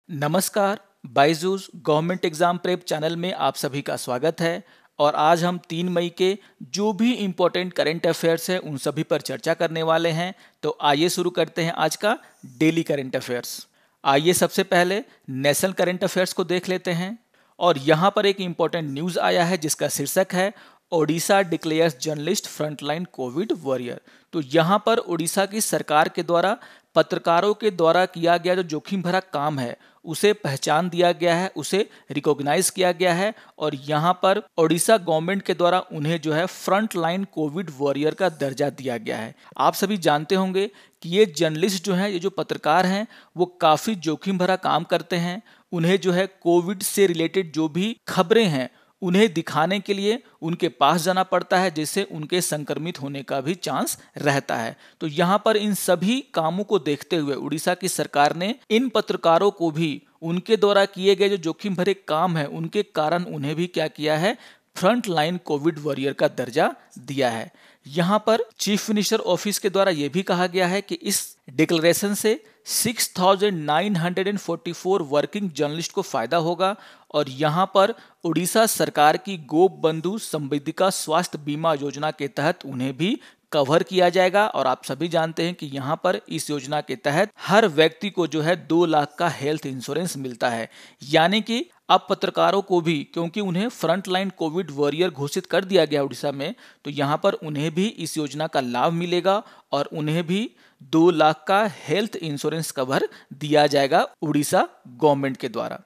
नमस्कार, Byju's government exam prep channel में आप सभी का स्वागत है। और आज हम 3 मई के जो भी इम्पोर्टेंट करंट अफेयर्स हैं उन सभी पर चर्चा करने वाले हैं। तो आइए शुरू करते हैं आज का डेली करंट अफेयर्स। आइए सबसे पहले नेशनल करंट अफेयर्स को देख लेते हैं। और यहाँ पर एक इम्पोर्टेंट न्यूज़ आया है जिसका शीर्षक है Odisha declares journalist frontline Covid warrior. तो यहाँ पर ओडिशा की सरकार के द्वारा पत्रकारों के द्वारा किया गया जो जोखिम भरा काम है उसे पहचान दिया गया है, उसे रिकॉग्नाइज किया गया है। और यहाँ पर ओडिशा गवर्नमेंट के द्वारा उन्हें जो है फ्रंट लाइन कोविड वॉरियर का दर्जा दिया गया है। आप सभी जानते होंगे कि ये जर्नलिस्ट जो हैं, ये जो पत्रकार हैं, वो काफ़ी जोखिम भरा काम करते हैं। उन्हें जो है कोविड से रिलेटेड जो भी खबरें हैं उन्हें दिखाने के लिए उनके पास जाना पड़ता है, जिससे उनके संक्रमित होने का भी चांस रहता है। तो यहाँ पर इन सभी कामों को देखते हुए उड़ीसा की सरकार ने इन पत्रकारों को भी उनके द्वारा किए गए जो जोखिम भरे काम है उनके कारण उन्हें भी क्या किया है, फ्रंट लाइन कोविड वॉरियर का दर्जा दिया है। यहाँ पर चीफ मिनिस्टर ऑफिस के द्वारा यह भी कहा गया है कि इस डिक्लेरेशन से 6,944 वर्किंग जर्नलिस्ट को फायदा होगा। और यहाँ पर उड़ीसा सरकार की गोप बंधु संवेदिका स्वास्थ्य बीमा योजना के तहत उन्हें भी कवर किया जाएगा। और आप सभी जानते हैं कि यहाँ पर इस योजना के तहत हर व्यक्ति को जो है 2 लाख का हेल्थ इंश्योरेंस मिलता है। यानी कि अब पत्रकारों को भी, क्योंकि उन्हें फ्रंट लाइन कोविड वॉरियर घोषित कर दिया गया उड़ीसा में, तो यहाँ पर उन्हें भी इस योजना का लाभ मिलेगा और उन्हें भी 2 लाख का हेल्थ इंश्योरेंस कवर दिया जाएगा उड़ीसा गवर्नमेंट के द्वारा।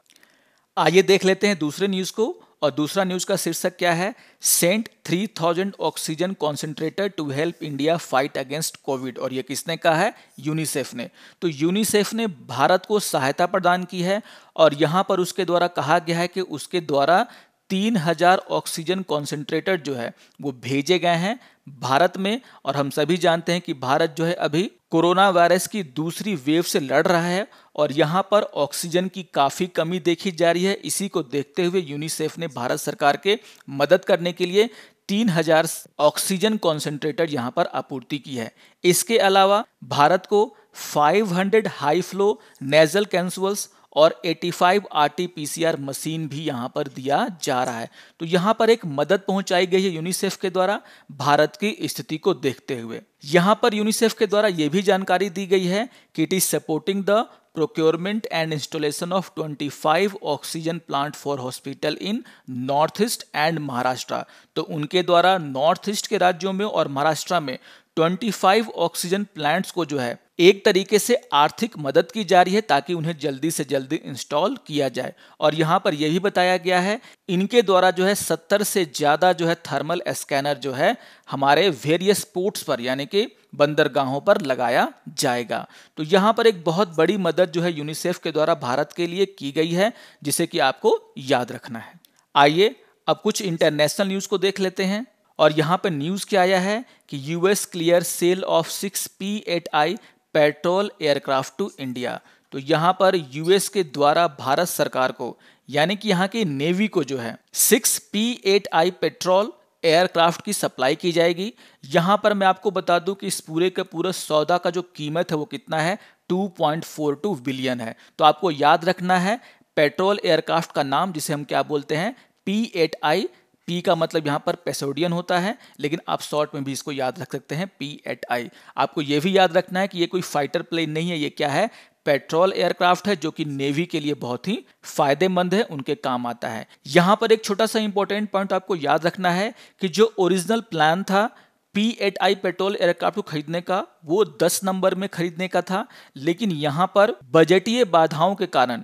आइए देख लेते हैं दूसरे न्यूज को। और दूसरा न्यूज का शीर्षक क्या है, sent 3000 oxygen concentrator to help India fight against Covid. और ये किसने कहा है, यूनिसेफ ने। तो यूनिसेफ ने भारत को सहायता प्रदान की है और यहाँ पर उसके द्वारा कहा गया है कि उसके द्वारा 3000 ऑक्सीजन कॉन्सेंट्रेटर जो है वो भेजे गए हैं भारत में। और हम सभी जानते हैं कि भारत जो है अभी कोरोना वायरस की दूसरी वेव से लड़ रहा है और यहाँ पर ऑक्सीजन की काफ़ी कमी देखी जा रही है। इसी को देखते हुए यूनिसेफ ने भारत सरकार के मदद करने के लिए 3000 ऑक्सीजन कॉन्सेंट्रेटर यहाँ पर आपूर्ति की है। इसके अलावा भारत को 500 हाई फ्लो नेजल कैंसुअल्स और 85 RT-PCR मशीन भी यहाँ पर दिया जा रहा है। तो यहाँ पर एक मदद पहुँचाई गई है यूनिसेफ के द्वारा भारत की स्थिति को देखते हुए। यहाँ पर यूनिसेफ के द्वारा ये भी जानकारी दी गई है कि it is supporting the procurement and installation of 25 oxygen plant for hospital in north east and Maharashtra. तो उनके द्वारा नॉर्थ ईस्ट के राज्यों में और महाराष्ट्र में 25 ऑक्सीजन प्लांट्स को जो है एक तरीके से आर्थिक मदद की जा रही है ताकि उन्हें जल्दी से जल्दी इंस्टॉल किया जाए। और यहाँ पर यह भी बताया गया है इनके द्वारा जो है 70 से ज़्यादा जो है थर्मल स्कैनर जो है हमारे वेरियस पोर्ट्स पर यानी कि बंदरगाहों पर लगाया जाएगा। तो यहाँ पर एक बहुत बड़ी मदद जो है यूनिसेफ के द्वारा भारत के लिए की गई है, जिसे कि आपको याद रखना है। आइए अब कुछ इंटरनेशनल न्यूज़ को देख लेते हैं। और यहाँ पर न्यूज़ क्या आया है कि US clear sale of 6 P-8I patrol aircraft to India. तो यहाँ पर यूएस के द्वारा भारत सरकार को यानी कि यहाँ की नेवी को जो है 6 P-8I पेट्रोल एयरक्राफ्ट की सप्लाई की जाएगी। यहाँ पर मैं आपको बता दूं कि इस पूरे का पूरा सौदा का जो कीमत है वो कितना है, 2.42 बिलियन है। तो आपको याद रखना है पेट्रोल एयरक्राफ्ट का नाम, जिसे हम क्या बोलते हैं, P-8I। पी का मतलब यहाँ पर पेसोडियन होता है, लेकिन आप शॉर्ट में भी इसको याद रख सकते हैं P-8I। आपको ये भी याद रखना है कि ये कोई फाइटर प्लेन नहीं है, ये क्या है, पेट्रोल एयरक्राफ्ट है जो कि नेवी के लिए बहुत ही फायदेमंद है, उनके काम आता है। यहाँ पर एक छोटा सा इंपॉर्टेंट पॉइंट आपको याद रखना है कि जो ओरिजिनल प्लान था P-8I पेट्रोल एयरक्राफ्ट को खरीदने का वो 10 नंबर में खरीदने का था, लेकिन यहाँ पर बजटीय बाधाओं के कारण,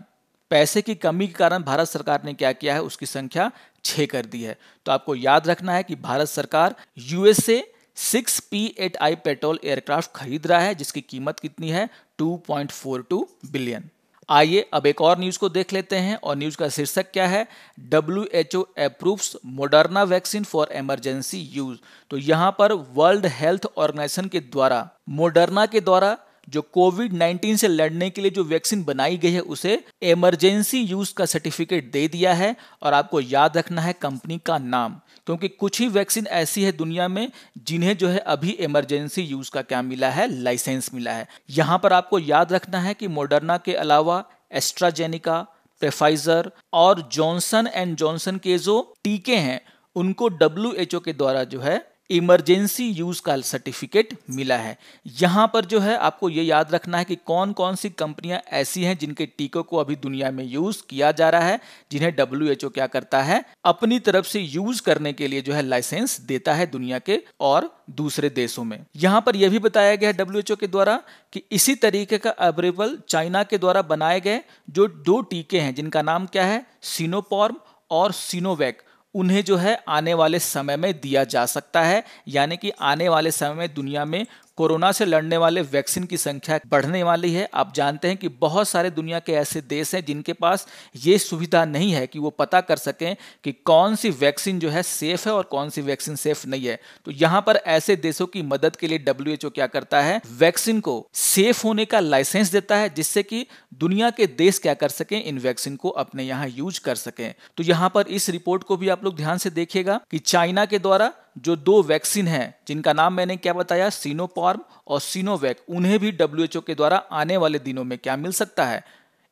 पैसे की कमी के कारण भारत सरकार ने क्या किया है, उसकी संख्या 6 कर दी है। तो आपको याद रखना है कि भारत सरकार यूएस से 6 P-8I पेट्रोल एयरक्राफ्ट खरीद रहा है, जिसकी कीमत कितनी है, 2.42 बिलियन। आइए अब एक और न्यूज़ को देख लेते हैं। और न्यूज़ का शीर्षक क्या है, WHO approves Moderna vaccine for emergency use. तो यहाँ पर वर्ल्ड हेल्थ ऑर्गेनाइजेशन के द्वारा मोडर्ना के द्वारा जो कोविड-19 से लड़ने के लिए जो वैक्सीन बनाई गई है उसे इमरजेंसी यूज का सर्टिफिकेट दे दिया है। और आपको याद रखना है कंपनी का नाम, क्योंकि कुछ ही वैक्सीन ऐसी है दुनिया में जिन्हें जो है अभी इमरजेंसी यूज का क्या मिला है, लाइसेंस मिला है। यहाँ पर आपको याद रखना है कि मोडर्ना के अलावा एस्ट्राजेनिका, प्रेफाइजर और जॉनसन एंड जॉनसन के जो टीके हैं उनको WHO के द्वारा जो है इमरजेंसी यूज का सर्टिफिकेट मिला है। यहां पर जो है आपको ये याद रखना है कि कौन कौन सी कंपनियां ऐसी हैं जिनके टीकों को अभी दुनिया में यूज किया जा रहा है, जिन्हें WHO क्या करता है अपनी तरफ से यूज करने के लिए जो है लाइसेंस देता है दुनिया के और दूसरे देशों में। यहां पर यह भी बताया गया है WHO के द्वारा कि इसी तरीके का अवेलेबल चाइना के द्वारा बनाए गए जो 2 टीके हैं जिनका नाम क्या है सिनोफार्म और सिनोवैक, उन्हें जो है आने वाले समय में दिया जा सकता है। यानी कि आने वाले समय में दुनिया में कोरोना से लड़ने वाले वैक्सीन की संख्या बढ़ने वाली है। आप जानते हैं कि बहुत सारे दुनिया के ऐसे देश हैं जिनके पास ये सुविधा नहीं है कि वो पता कर सकें कि कौन सी वैक्सीन जो है सेफ है और कौन सी वैक्सीन सेफ नहीं है। तो यहाँ पर ऐसे देशों की मदद के लिए WHO क्या करता है, वैक्सीन को सेफ होने का लाइसेंस देता है, जिससे कि दुनिया के देश क्या कर सकें, इन वैक्सीन को अपने यहाँ यूज कर सकें। तो यहाँ पर इस रिपोर्ट को भी आप लोग ध्यान से देखिएगा कि चाइना के द्वारा जो 2 वैक्सीन हैं जिनका नाम मैंने क्या बताया, सिनोफार्म और सिनोवैक, उन्हें भी WHO के द्वारा आने वाले दिनों में क्या मिल सकता है,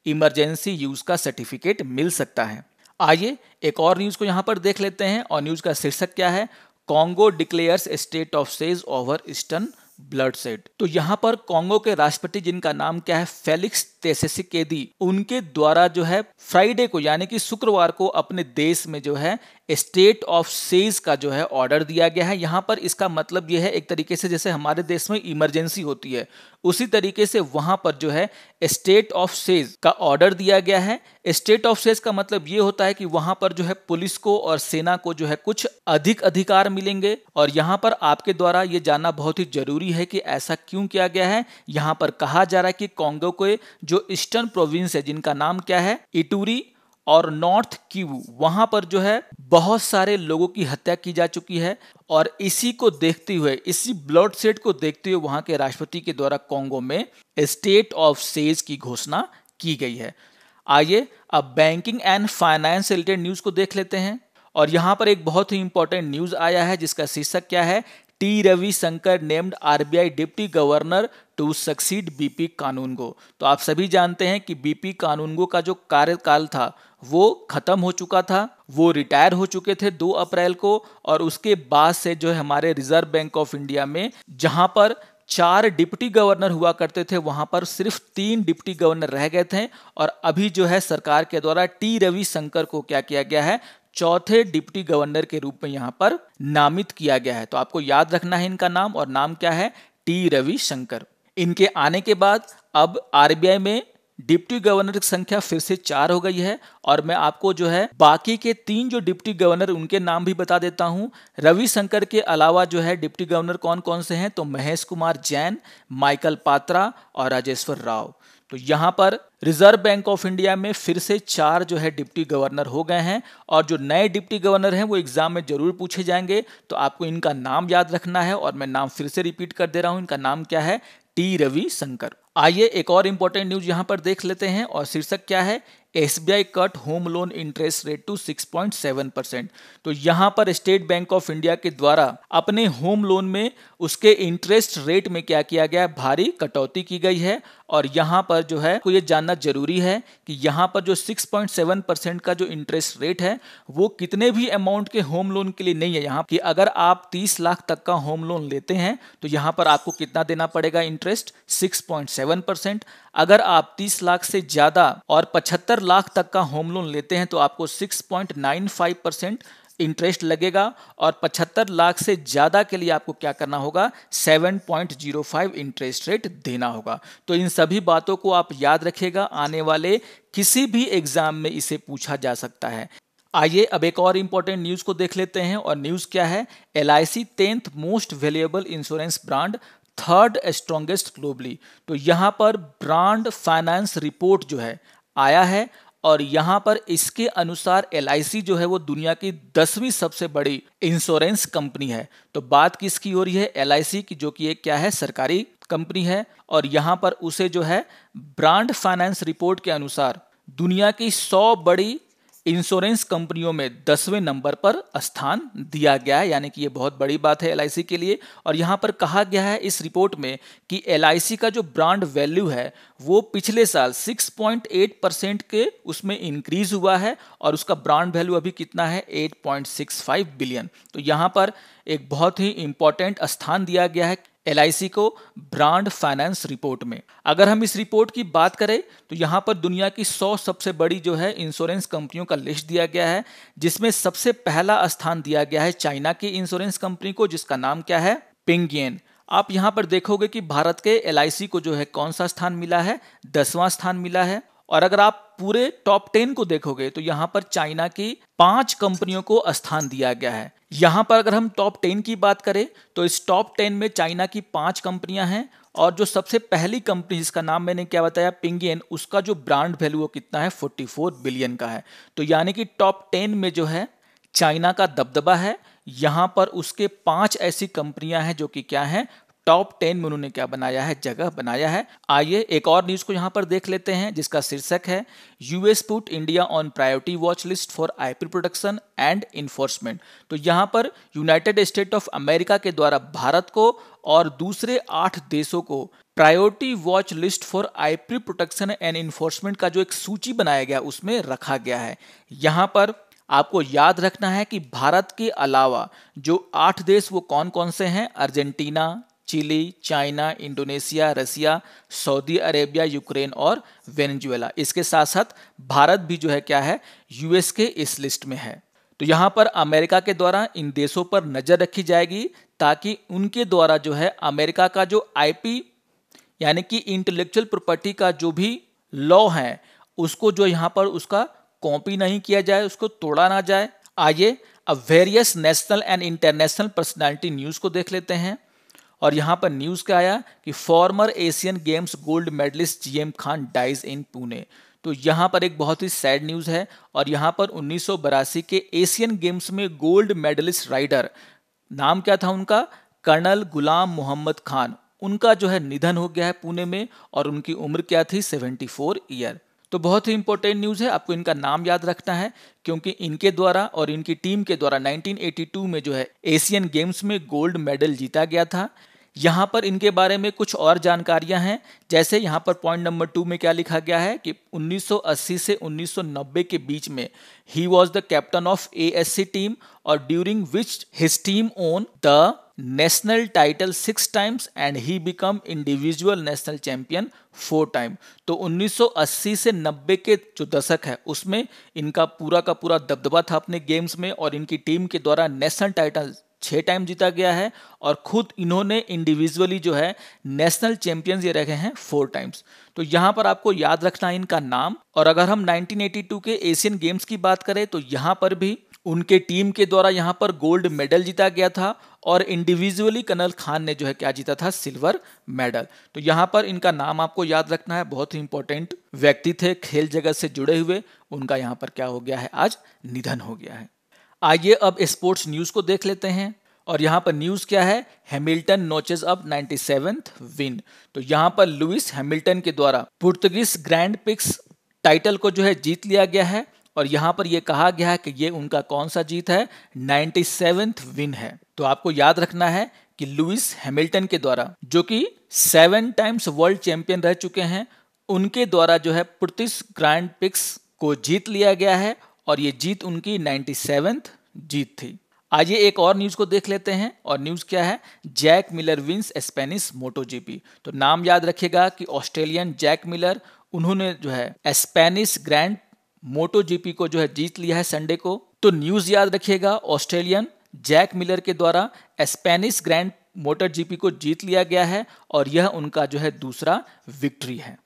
इमरजेंसी यूज का सर्टिफिकेट मिल सकता है। आइए एक और न्यूज को यहां पर देख लेते हैं और न्यूज का शीर्षक क्या है, Congo declares state of says over eastern bloodshed. तो यहां पर कॉन्गो के राष्ट्रपति जिनका नाम क्या है, फेलिक्स त्शेसिकेदी, उनके द्वारा जो है फ्राइडे को यानी कि शुक्रवार को अपने देश में जो है स्टेट ऑफ सेज का जो है ऑर्डर दिया गया है। यहां पर इसका मतलब यह है एक तरीके से जैसे हमारे देश में इमरजेंसी होती है उसी तरीके से वहां पर जो है स्टेट ऑफ सेज का ऑर्डर दिया गया है। स्टेट ऑफ सेज का मतलब ये होता है कि वहां पर जो है पुलिस को और सेना को जो है कुछ अधिक अधिकार मिलेंगे। और यहां पर आपके द्वारा ये जानना बहुत ही जरूरी है कि ऐसा क्यों किया गया है। यहां पर कहा जा रहा है कि कॉन्गो के जो ईस्टर्न प्रोविंस है जिनका नाम क्या है, इटूरी और नॉर्थ किवू, वहां पर जो है बहुत सारे लोगों की हत्या की जा चुकी है। और इसी को देखते हुए, इसी ब्लडशेड को देखते हुए वहां के राष्ट्रपति के द्वारा कॉन्गो में स्टेट ऑफ सेज की घोषणा की गई है। आइए अब बैंकिंग एंड फाइनेंस से रिलेटेड न्यूज को देख लेते हैं। और यहां पर एक बहुत ही इंपॉर्टेंट न्यूज आया है जिसका शीर्षक क्या है, T Ravishankar named RBI deputy governor to succeed BP Kanungo. तो आप सभी जानते हैं कि BP कानूनगो का जो कार्यकाल था वो खत्म हो चुका था, वो रिटायर हो चुके थे 2 अप्रैल को। और उसके बाद से जो है हमारे रिजर्व बैंक ऑफ इंडिया में जहां पर 4 डिप्टी गवर्नर हुआ करते थे वहां पर सिर्फ 3 डिप्टी गवर्नर रह गए थे। और अभी जो है सरकार के द्वारा टी रविशंकर को क्या किया गया है, चौथे डिप्टी गवर्नर के रूप में यहां पर नामित किया गया है। तो आपको याद रखना है इनका नाम, और नाम क्या है, टी रविशंकर। इनके आने के बाद अब RBI में डिप्टी गवर्नर की संख्या फिर से 4 हो गई है। और मैं आपको जो है बाकी के 3 जो डिप्टी गवर्नर उनके नाम भी बता देता हूं। रविशंकर के अलावा जो है डिप्टी गवर्नर कौन कौन से हैं, तो महेश कुमार जैन, माइकल पात्रा और राजेश्वर राव। तो यहां पर रिजर्व बैंक ऑफ इंडिया में फिर से 4 जो है डिप्टी गवर्नर हो गए हैं। और जो नए डिप्टी गवर्नर हैं वो एग्जाम में जरूर पूछे जाएंगे, तो आपको इनका नाम याद रखना है। और मैं नाम फिर से रिपीट कर दे रहा हूं, इनका नाम क्या है, टी रविशंकर। आइए एक और इंपॉर्टेंट न्यूज यहां पर देख लेते हैं और शीर्षक क्या है, SBI cut home loan interest rate to 6.7%। तो यहां पर स्टेट बैंक ऑफ इंडिया के द्वारा अपने होम लोन में उसके इंटरेस्ट रेट में क्या किया गया, भारी कटौती की गई है। और यहां पर जो है को ये जानना जरूरी है कि यहां पर जो 6.7% का जो इंटरेस्ट रेट है वो कितने भी अमाउंट के होम लोन के लिए नहीं है। यहाँ कि अगर आप 30 लाख तक का होम लोन लेते हैं तो यहां पर आपको कितना देना पड़ेगा इंटरेस्ट, 6.7%। अगर आप 30 लाख से ज्यादा और 75 लाख तक का होम लोन लेते हैं तो आपको 6.95% इंटरेस्ट लगेगा। और 75 लाख से ज्यादा के लिए आपको क्या करना होगा, 7.05 इंटरेस्ट रेट देना होगा। तो इन सभी बातों को आप याद रखिएगा, आने वाले किसी भी एग्जाम में इसे पूछा जा सकता है। आइए अब एक और इंपॉर्टेंट न्यूज को देख लेते हैं। और न्यूज क्या है, LIC 10th most valuable insurance brand, 3rd strongest globally. तो यहां पर ब्रांड फाइनेंस रिपोर्ट जो है आया है और यहां पर इसके अनुसार LIC जो है वो दुनिया की 10वीं सबसे बड़ी इंश्योरेंस कंपनी है। तो बात किसकी हो रही है, LIC की, जो कि एक क्या है, सरकारी कंपनी है। और यहां पर उसे जो है ब्रांड फाइनेंस रिपोर्ट के अनुसार दुनिया की 100 बड़ी इंश्योरेंस कंपनियों में 10वें नंबर पर स्थान दिया गया है, यानी कि ये बहुत बड़ी बात है एलआईसी के लिए। और यहाँ पर कहा गया है इस रिपोर्ट में कि एलआईसी का जो ब्रांड वैल्यू है वो पिछले साल 6.8% के उसमें इंक्रीज हुआ है और उसका ब्रांड वैल्यू अभी कितना है 8.65 बिलियन। तो यहाँ पर एक बहुत ही इंपॉर्टेंट स्थान दिया गया है एलआईसी को ब्रांड फाइनेंस रिपोर्ट में। अगर हम इस रिपोर्ट की बात करें तो यहाँ पर दुनिया की 100 सबसे बड़ी जो है इंश्योरेंस कंपनियों का लिस्ट दिया गया है, जिसमें सबसे पहला स्थान दिया गया है चाइना की इंश्योरेंस कंपनी को, जिसका नाम क्या है, पिंगियन। आप यहाँ पर देखोगे कि भारत के एलआईसी को जो है कौन सा स्थान मिला है, 10वां स्थान मिला है। और अगर आप पूरे टॉप 10 को देखोगे तो यहाँ पर चाइना की 5 कंपनियों को स्थान दिया गया है। यहाँ पर अगर हम टॉप 10 की बात करें तो इस टॉप 10 में चाइना की 5 कंपनियां हैं और जो सबसे पहली कंपनी जिसका नाम मैंने क्या बताया, पिंगियन, उसका जो ब्रांड वैल्यू वो कितना है, 44 बिलियन का है। तो यानी कि टॉप 10 में जो है चाइना का दबदबा है। यहाँ पर उसके 5 ऐसी कंपनियां हैं जो कि क्या है, टॉप 10 में उन्होंने क्या बनाया है, जगह बनाया है। आइए एक और न्यूज को यहाँ पर देख लेते हैं जिसका शीर्षक है US put India on priority watch list for IP protection and enforcement. तो यहाँ पर यूनाइटेड स्टेट ऑफ अमेरिका के द्वारा भारत को और दूसरे 8 देशों को priority watch list for IP protection and enforcement का जो एक सूची बनाया गया उसमें रखा गया है। यहाँ पर आपको याद रखना है कि भारत के अलावा जो 8 देश वो कौन कौन से हैं, अर्जेंटीना, चिली, चाइना, इंडोनेशिया, रसिया, सऊदी अरेबिया, यूक्रेन और वेनेजुएला। इसके साथ साथ भारत भी जो है क्या है, यूएस के इस लिस्ट में है। तो यहाँ पर अमेरिका के द्वारा इन देशों पर नजर रखी जाएगी ताकि उनके द्वारा जो है अमेरिका का जो आईपी यानी कि इंटेलेक्चुअल प्रॉपर्टी का जो भी लॉ है उसको जो यहाँ पर उसका कॉपी नहीं किया जाए, उसको तोड़ा ना जाए। आइए अब various national and international personality news को देख लेते हैं। और यहाँ पर न्यूज़ क्या आया कि former Asian Games gold medallist GM Khan dies in Pune. तो यहाँ पर एक बहुत ही सैड न्यूज़ है और यहाँ पर 1982 के एशियन गेम्स में गोल्ड मेडलिस्ट राइडर, नाम क्या था उनका, कर्नल गुलाम मोहम्मद खान, उनका जो है निधन हो गया है पुणे में और उनकी उम्र क्या थी, 74 ईयर। तो बहुत ही इंपॉर्टेंट न्यूज़ है, आपको इनका नाम याद रखना है क्योंकि इनके द्वारा और इनकी टीम के द्वारा 1982 में जो है एशियन गेम्स में गोल्ड मेडल जीता गया था। यहाँ पर इनके बारे में कुछ और जानकारियां हैं, जैसे यहाँ पर पॉइंट नंबर 2 में क्या लिखा गया है कि 1980 से 1990 के बीच में he was the captain of ASC team और during which his team won the national title 6 times and he become individual national champion 4 time. तो 1980 से 90 के जो दशक है उसमें इनका पूरा का पूरा दबदबा था अपने गेम्स में और इनकी टीम के द्वारा नेशनल टाइटल 6 टाइम जीता गया है और खुद इन्होंने इंडिविजुअली जो है नेशनल चैंपियंस ये रखे हैं 4 टाइम्स। तो यहाँ पर आपको याद रखना है इनका नाम। और अगर हम 1982 के एशियन गेम्स की बात करें तो यहाँ पर भी उनके टीम के द्वारा यहाँ पर गोल्ड मेडल जीता गया था और इंडिविजुअली कर्नल खान ने जो है क्या जीता था, सिल्वर मेडल। तो यहाँ पर इनका नाम आपको याद रखना है, बहुत ही इंपॉर्टेंट व्यक्ति थे खेल जगत से जुड़े हुए, उनका यहाँ पर क्या हो गया है, आज निधन हो गया है। आइए अब स्पोर्ट्स न्यूज़ को देख लेते हैं और यहाँ पर न्यूज़ क्या है, Hamilton notches up 97th win. तो यहाँ पर लुइस हैमिल्टन के द्वारा पुर्तगीज ग्रैंड पिक्स टाइटल को जो है जीत लिया गया है और यहाँ पर यह कहा गया है कि ये उनका कौन सा जीत है, 97th विन है। तो आपको याद रखना है कि लुइस हैमिल्टन के द्वारा जो कि 7 टाइम्स वर्ल्ड चैंपियन रह चुके हैं, उनके द्वारा जो है पुर्तगीज ग्रैंड पिक्स को जीत लिया गया है और ये जीत उनकी 97th जीत थी। आइए एक और न्यूज़ को देख लेते हैं और न्यूज़ क्या है, जैक मिलर विंस स्पेनिश मोटो जीपी। तो नाम याद रखिएगा कि ऑस्ट्रेलियन जैक मिलर, उन्होंने जो है स्पेनिश ग्रैंड मोटो जीपी को जो है जीत लिया है संडे को। तो न्यूज़ याद रखिएगा, ऑस्ट्रेलियन जैक मिलर के द्वारा स्पेनिश ग्रैंड मोटर जीपी को जीत लिया गया है और यह उनका जो है दूसरा विक्ट्री है।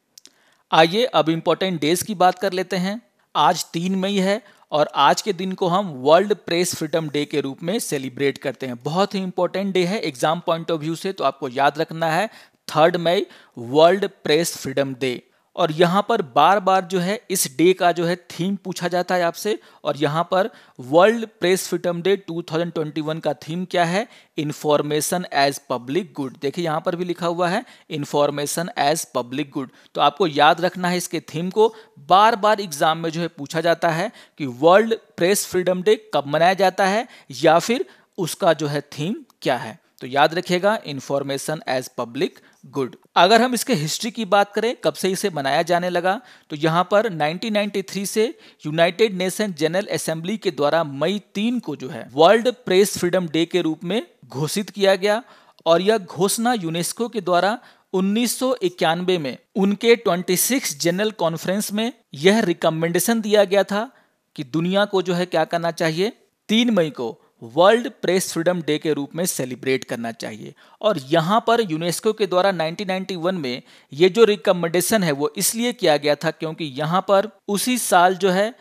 आइए अब इंपॉर्टेंट डेज की बात कर लेते हैं। आज 3 मई है और आज के दिन को हम वर्ल्ड प्रेस फ्रीडम डे के रूप में सेलिब्रेट करते हैं। बहुत ही इंपॉर्टेंट डे है एग्जाम पॉइंट ऑफ व्यू से, तो आपको याद रखना है 3 मई वर्ल्ड प्रेस फ्रीडम डे। और यहाँ पर बार बार जो है इस डे का जो है थीम पूछा जाता है आपसे। और यहाँ पर वर्ल्ड प्रेस फ्रीडम डे 2021 का थीम क्या है? Information as public good. देखिए यहाँ पर भी लिखा हुआ है इंफॉर्मेशन एज पब्लिक गुड। तो आपको याद रखना है इसके थीम को। बार बार एग्जाम में जो है पूछा जाता है कि वर्ल्ड प्रेस फ्रीडम डे कब मनाया जाता है या फिर उसका जो है थीम क्या है। तो याद रखिएगा इंफॉर्मेशन एज पब्लिक गुड। अगर हम इसके हिस्ट्री की बात करें कब से इसे मनाया जाने लगा, तो यहाँ पर 1993 से यूनाइटेड नेशन जनरल असेंबली के द्वारा मई 3 को जो है वर्ल्ड प्रेस फ्रीडम डे के रूप में घोषित किया गया। और यह घोषणा यूनेस्को के द्वारा 1991 में उनके 26 जनरल कॉन्फ्रेंस में यह रिकमेंडेशन दिया गया था कि दुनिया को जो है क्या करना चाहिए, 3 मई को वर्ल्ड प्रेस फ्रीडम डे के रूप में सेलिब्रेट करना चाहिए। और यहाँ पर यूनेस्को के द्वारा 1991 में ये जो रिकमेंडेशन है वो इसलिए किया गया था क्योंकि यहाँ पर उसी साल जो है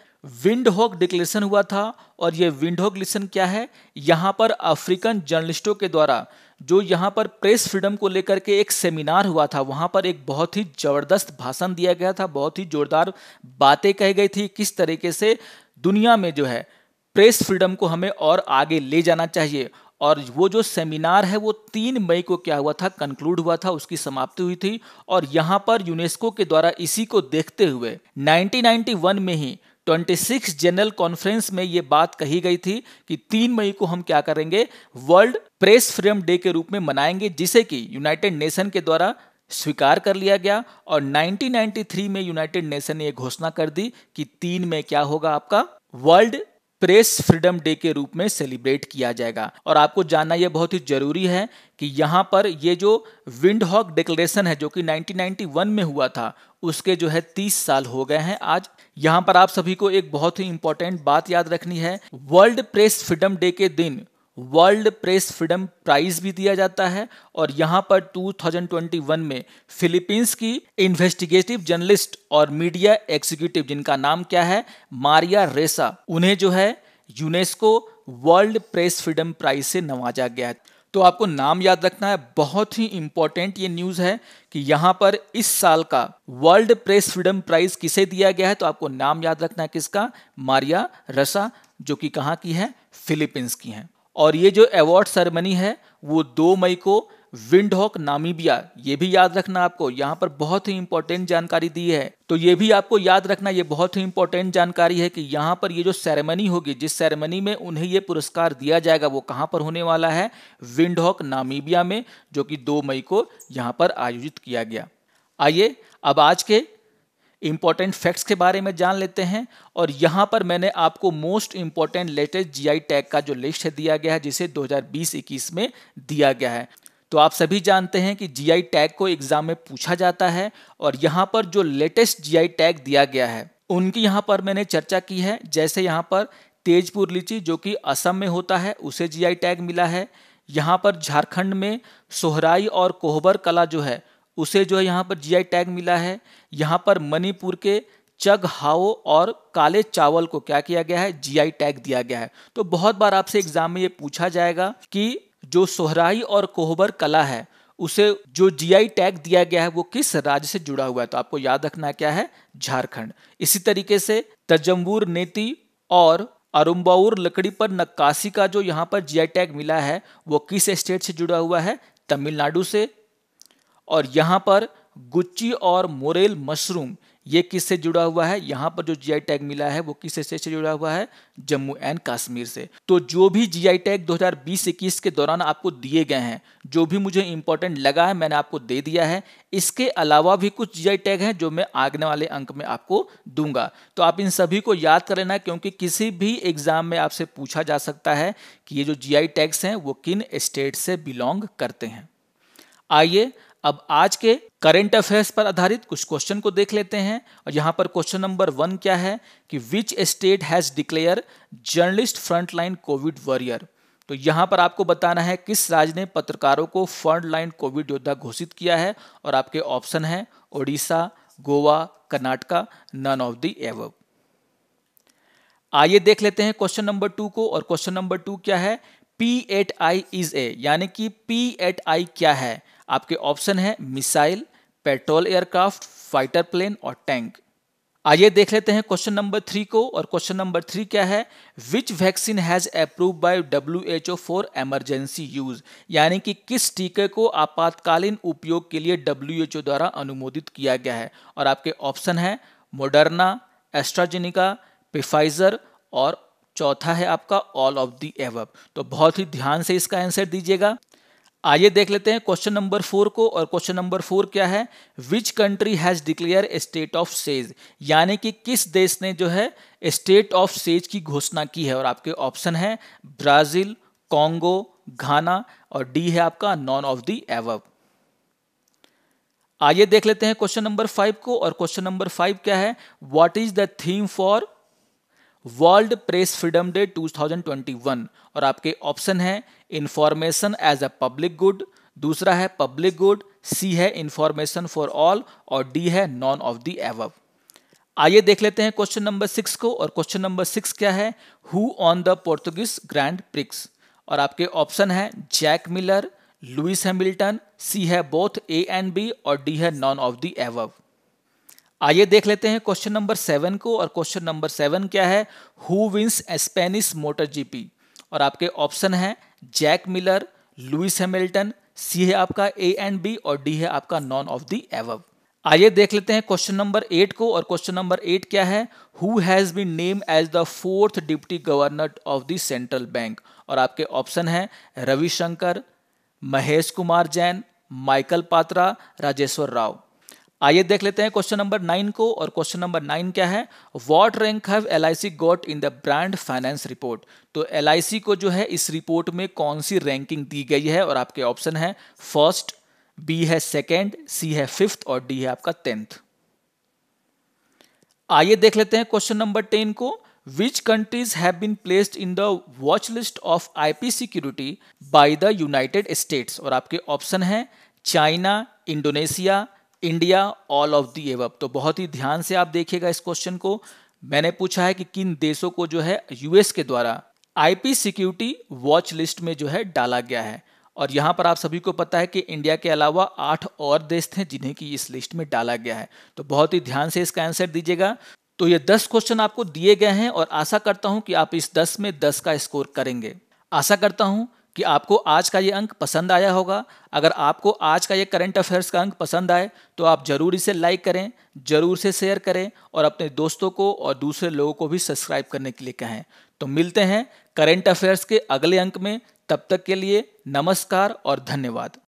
विंडहॉक डिक्लेरेशन हुआ था। और ये विंडहॉक डिक्लेरेशन क्या है, यहाँ पर अफ्रीकन जर्नलिस्टों के द्वारा जो यहाँ पर प्रेस फ्रीडम को लेकर के एक सेमिनार हुआ था, वहाँ पर एक बहुत ही ज़बरदस्त भाषण दिया गया था, बहुत ही जोरदार बातें कही गई थी किस तरीके से दुनिया में जो है प्रेस फ्रीडम को हमें और आगे ले जाना चाहिए। और वो जो सेमिनार है वो 3 मई को क्या हुआ था, कंक्लूड हुआ था, उसकी समाप्ति हुई थी। और यहाँ पर यूनेस्को के द्वारा इसी को देखते हुए 1991 में ही 26 जनरल कॉन्फ्रेंस में ये बात कही गई थी कि 3 मई को हम क्या करेंगे, वर्ल्ड प्रेस फ्रीडम डे के रूप में मनाएंगे, जिसे कि यूनाइटेड नेशन के द्वारा स्वीकार कर लिया गया। और 1993 में यूनाइटेड नेशन ने यह घोषणा कर दी कि 3 मई क्या होगा, आपका वर्ल्ड प्रेस फ्रीडम डे के रूप में सेलिब्रेट किया जाएगा। और आपको जानना यह बहुत ही जरूरी है कि यहाँ पर ये जो विंडहॉक डिक्लेरेशन है जो कि 1991 में हुआ था, उसके जो है 30 साल हो गए हैं आज। यहाँ पर आप सभी को एक बहुत ही इंपॉर्टेंट बात याद रखनी है, वर्ल्ड प्रेस फ्रीडम डे के दिन वर्ल्ड प्रेस फ्रीडम प्राइज भी दिया जाता है। और यहाँ पर 2021 में फिलीपींस की इन्वेस्टिगेटिव जर्नलिस्ट और मीडिया एग्जीक्यूटिव जिनका नाम क्या है, मारिया रेसा, उन्हें जो है UNESCO World Press Freedom Prize से नवाजा गया है। तो आपको नाम याद रखना है, बहुत ही इंपॉर्टेंट ये न्यूज़ है कि यहाँ पर इस साल का वर्ल्ड प्रेस फ्रीडम प्राइज किसे दिया गया है। तो आपको नाम याद रखना है किसका, मारिया रेसा, जो कि कहाँ की है, फिलीपींस की है। और ये जो अवार्ड सेरेमनी है वो 2 मई को विंडहॉक नामीबिया, ये भी याद रखना आपको, यहाँ पर बहुत ही इंपॉर्टेंट जानकारी दी है। तो ये भी आपको याद रखना, ये बहुत ही इंपॉर्टेंट जानकारी है कि यहाँ पर ये जो सेरेमनी होगी, जिस सेरेमनी में उन्हें ये पुरस्कार दिया जाएगा, वो कहाँ पर होने वाला है, विंडहॉक नामीबिया में, जो कि 2 मई को यहाँ पर आयोजित किया गया। आइए अब आज के इंपॉर्टेंट फैक्ट्स के बारे में जान लेते हैं। और यहाँ पर मैंने आपको most important latest GI tag का जो लिस्ट है दिया गया है, जिसे 2020-21 में दिया गया है। तो आप सभी जानते हैं कि जीआई टैग को एग्जाम में पूछा जाता है। और यहाँ पर जो लेटेस्ट जीआई टैग दिया गया है उनकी यहाँ पर मैंने चर्चा की है। जैसे यहाँ पर तेजपुर लीची जो कि असम में होता है, उसे जीआई टैग मिला है। यहाँ पर झारखंड में सोहराई और कोहबर कला जो है उसे जो है यहाँ पर जीआई टैग मिला है। यहाँ पर मणिपुर के चग हाओ और काले चावल को क्या किया गया है, जीआई टैग दिया गया है। तो बहुत बार आपसे एग्जाम में ये पूछा जाएगा कि जो सोहराई और कोहबर कला है उसे जो जीआई टैग दिया गया है वो किस राज्य से जुड़ा हुआ है। तो आपको याद रखना क्या है, झारखंड। इसी तरीके से तंजौर नेती और अरुम्बाउर लकड़ी पर नक्काशी का जो यहाँ पर जीआई टैग मिला है वो किस स्टेट से जुड़ा हुआ है, तमिलनाडु से। और यहाँ पर गुच्ची और मोरेल मशरूम ये किससे जुड़ा हुआ है, यहाँ पर जो जीआई टैग मिला है वो किस स्टेट से जुड़ा हुआ है, जम्मू एंड कश्मीर से। तो जो भी जीआई टैग 2020-21 के दौरान आपको दिए गए हैं, जो भी मुझे इंपॉर्टेंट लगा है मैंने आपको दे दिया है। इसके अलावा भी कुछ जीआई टैग हैं जो मैं आगे वाले अंक में आपको दूंगा। तो आप इन सभी को याद कर लेना, क्योंकि किसी भी एग्जाम में आपसे पूछा जा सकता है कि ये जो जीआई टैग्स हैं वो किन स्टेट से बिलोंग करते हैं। आइए अब आज के करंट अफेयर्स पर आधारित कुछ क्वेश्चन को देख लेते हैं। और यहाँ पर क्वेश्चन नंबर 1 क्या है कि which state has declare journalist frontline Covid warrior. तो यहाँ पर आपको बताना है किस राज्य ने पत्रकारों को फ्रंटलाइन कोविड योद्धा घोषित किया है। और आपके ऑप्शन है Odisha, Goa, Karnataka, none of the above. आइए देख लेते हैं क्वेश्चन नंबर 2 को। और क्वेश्चन नंबर 2 क्या है, P8I इज ए, यानी कि P8I क्या है। आपके ऑप्शन है missile, patrol aircraft, fighter plane और टैंक। आइए देख लेते हैं क्वेश्चन नंबर 3 को। और क्वेश्चन नंबर 3 क्या है? विच vaccine has approve by WHO for emergency use, यानी कि किस टीके को आपातकालीन उपयोग के लिए WHO द्वारा अनुमोदित किया गया है। और आपके ऑप्शन है मोडर्ना, एस्ट्राजेनिका, प्फाइजर और चौथा है आपका ऑल ऑफ द एबव। तो बहुत ही ध्यान से इसका आंसर दीजिएगा। आइए देख लेते हैं क्वेश्चन नंबर 4 को। और क्वेश्चन नंबर 4 क्या है? Which country has declare state of says, यानी कि किस देश ने जो है स्टेट ऑफ सेज की घोषणा की है। और आपके ऑप्शन है ब्राजील, कॉन्गो, घाना और डी है आपका नॉन ऑफ द एबव। आइए देख लेते हैं क्वेश्चन नंबर 5 को। और क्वेश्चन नंबर 5 क्या है? What is the theme for World Press Freedom Day 2021। और आपके ऑप्शन है information as a public good, दूसरा है पब्लिक गुड, सी है इंफॉर्मेशन फॉर ऑल और डी है नॉन ऑफ द एबव। आइए देख लेते हैं क्वेश्चन नंबर 6 को। और क्वेश्चन नंबर 6 क्या है? Who on the Portuguese grand prix. और आपके ऑप्शन है Jack Miller, Lewis Hamilton, C है बोथ ए एंड बी और डी है नॉन ऑफ द एबव। आइए देख लेते हैं क्वेश्चन नंबर 7 को। और क्वेश्चन नंबर 7 क्या है? Who wins Spanish motor GP. और आपके ऑप्शन है Jack Miller, Lewis Hamilton, C है आपका ए एंड बी और डी है आपका नॉन ऑफ द एबव। आइए देख लेते हैं क्वेश्चन नंबर 8 को। और क्वेश्चन नंबर 8 क्या है? Who has been name as the 4th deputy governor of the central bank. और आपके ऑप्शन है रविशंकर, महेश कुमार जैन, माइकल पात्रा, राजेश्वर राव। आइए देख लेते हैं क्वेश्चन नंबर 9 को। और क्वेश्चन नंबर 9 क्या है? What rank have LIC got in the brand finance report. तो LIC को जो है इस रिपोर्ट में कौन सी रैंकिंग दी गई है। और आपके ऑप्शन है फर्स्ट, बी है सेकेंड, सी है 5th और डी है आपका 10th। आइए देख लेते हैं क्वेश्चन नंबर 10 को। Which countries have been placed in the watch list of IP security by the United States. और आपके ऑप्शन है China, Indonesia, India, all of the above. तो बहुत ही ध्यान से आप देखिएगा इस क्वेश्चन को। मैंने पूछा है कि किन देशों को जो है US के द्वारा IP सिक्योरिटी वॉच लिस्ट में जो है डाला गया है। और यहाँ पर आप सभी को पता है कि इंडिया के अलावा 8 और देश थे जिन्हें की इस लिस्ट में डाला गया है। तो बहुत ही ध्यान से इसका आंसर दीजिएगा। तो ये 10 क्वेश्चन आपको दिए गए हैं और आशा करता हूं कि आप इस 10 में 10 का स्कोर करेंगे। आशा करता हूं कि आपको आज का ये अंक पसंद आया होगा। अगर आपको आज का ये करंट अफेयर्स का अंक पसंद आए तो आप जरूर इसे लाइक करें, जरूर से शेयर करें और अपने दोस्तों को और दूसरे लोगों को भी सब्सक्राइब करने के लिए कहें। तो मिलते हैं करंट अफेयर्स के अगले अंक में। तब तक के लिए नमस्कार और धन्यवाद।